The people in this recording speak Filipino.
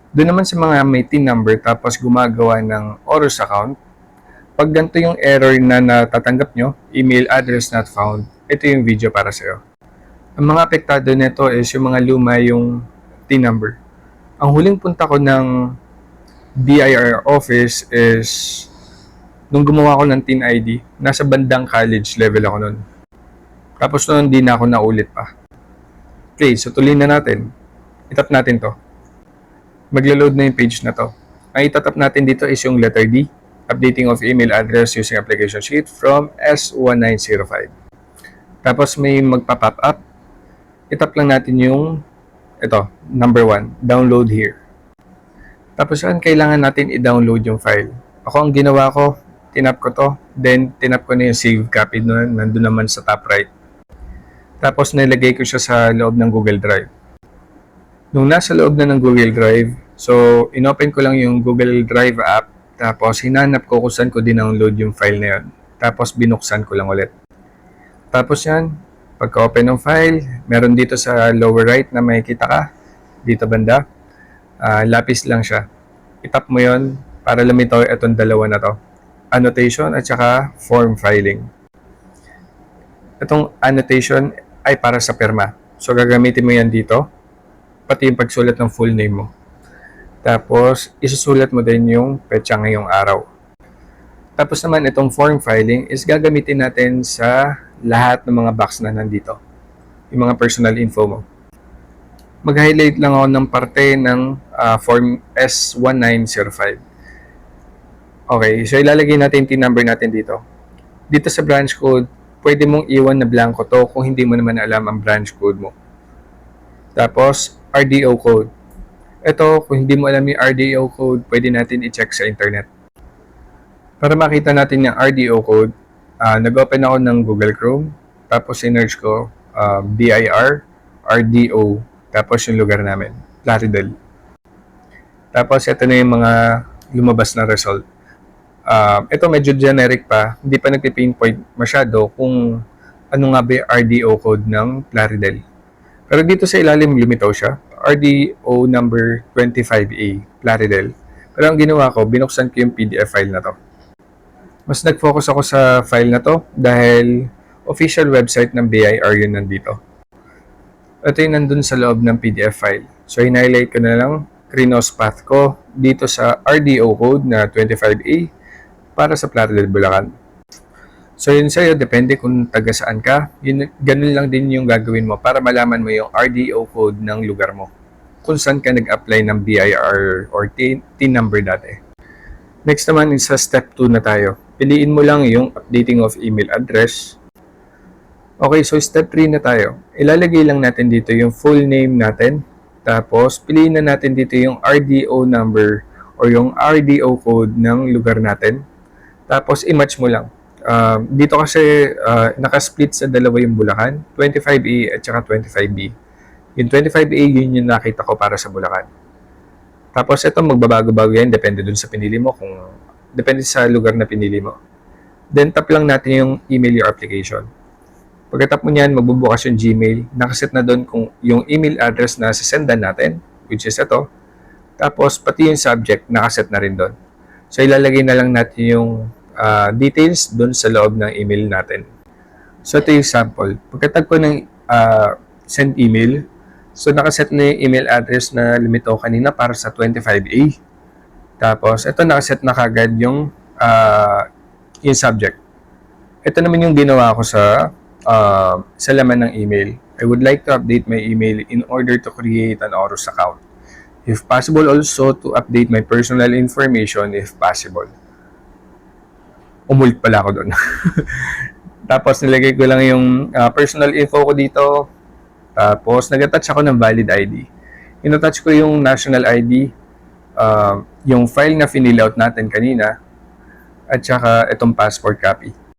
Doon naman sa mga may TIN number tapos gumagawa ng Orus account, pag ganito yung error na natatanggap nyo, email address not found, ito yung video para sa'yo. Ang mga apektado nito is yung mga luma yung TIN number. Ang huling punta ko ng BIR office is nung gumawa ko ng TIN ID, nasa bandang college level ako nun. Tapos noon, di na ako naulit pa. Okay, so tuloy na natin. Itap natin to. Maglo-load na yung page na to. Ang itatap natin dito is yung letter D, updating of email address using application sheet from S1905. Tapos may magpa-pop up. Itap lang natin yung ito, number 1, download here. Tapos saan kailangan natin i-download yung file? Ako ang ginawa ko, tinap ko to, then tinap ko na yung save copy nun, nandun naman sa top right. Tapos nilagay ko siya sa loob ng Google Drive. Nung nasa loob na ng Google Drive, so inopen ko lang yung Google Drive app, tapos hinanap ko kung saan ko dinownload yung file na yun. Tapos binuksan ko lang ulit. Tapos yan, pagka-open ng file, meron dito sa lower right na makikita ka, dito banda, lapis lang siya. Itap mo yon para lumitaw itong dalawa na to. Annotation at saka form filing. Itong annotation ay para sa pirma. So gagamitin mo yan dito, pati yung pagsulat ng full name mo. Tapos, isusulat mo din yung petsa ngayong araw. Tapos naman, itong form filing is gagamitin natin sa lahat ng mga box na nandito. Yung mga personal info mo. Mag-highlight lang ako ng parte ng form S1905. Okay, so ilalagay natin yung TIN number natin dito. Dito sa branch code, pwede mong iwan na blanco to kung hindi mo naman alam ang branch code mo. Tapos, RDO code. Ito, kung hindi mo alam yung RDO code, pwede natin i-check sa internet. Para makita natin yung RDO code, nag-open ako ng Google Chrome, tapos sinerge ko BIR, RDO, tapos yung lugar namin, Plaridel. Tapos ito na yung mga lumabas na result. Ito medyo generic pa, hindi pa nagpipinpoint masyado kung ano nga ba yung RDO code ng Plaridel. Pero dito sa ilalim lumitaw siya, RDO number 25A, Plaridel. Pero ang ginawa ko, binuksan ko yung PDF file na to. Mas nag-focus ako sa file na to dahil official website ng BIR yun nandito. Ito yung nandun sa loob ng PDF file. So, in-highlight ko na lang, Krinos path ko dito sa RDO code na 25A para sa Plaridel, Bulacan. So, yun sa'yo, depende kung taga saan ka. Ganun lang din yung gagawin mo para malaman mo yung RDO code ng lugar mo. Kung saan ka nag-apply ng BIR or TIN number dati. Next naman is sa step 2 na tayo. Piliin mo lang yung updating of email address. Okay, so step 3 na tayo. Ilalagay lang natin dito yung full name natin. Tapos, piliin na natin dito yung RDO number or yung RDO code ng lugar natin. Tapos, i-match mo lang. Dito kasi nakasplit sa dalawa yung Bulacan, 25A at saka 25B. Yung 25A yun yung nakita ko para sa Bulacan. Tapos ito magbabago-bago yan, depende dun sa pinili mo, depende sa lugar na pinili mo. Then tap lang natin yung email your application. Pagkatap mo niyan, magbubukas yung Gmail, nakaset na doon kung yung email address na sasendan natin, which is ito. Tapos pati yung subject, nakaset na rin doon. So ilalagay na lang natin yung details doon sa loob ng email natin. So, ito yung sample. Pagkatag ko ng send email, so nakaset na yung email address na lumitaw kanina para sa 25A. Tapos, ito nakaset na kagad yung subject. Ito naman yung ginawa ko sa laman ng email. I would like to update my email in order to create an Orus account. If possible also to update my personal information if possible. Umulit pala ako doon. Tapos nilagay ko lang yung personal info ko dito. Tapos nag-attach ako ng valid ID. In-attach ko yung national ID, yung file na fill out natin kanina, at saka itong passport copy.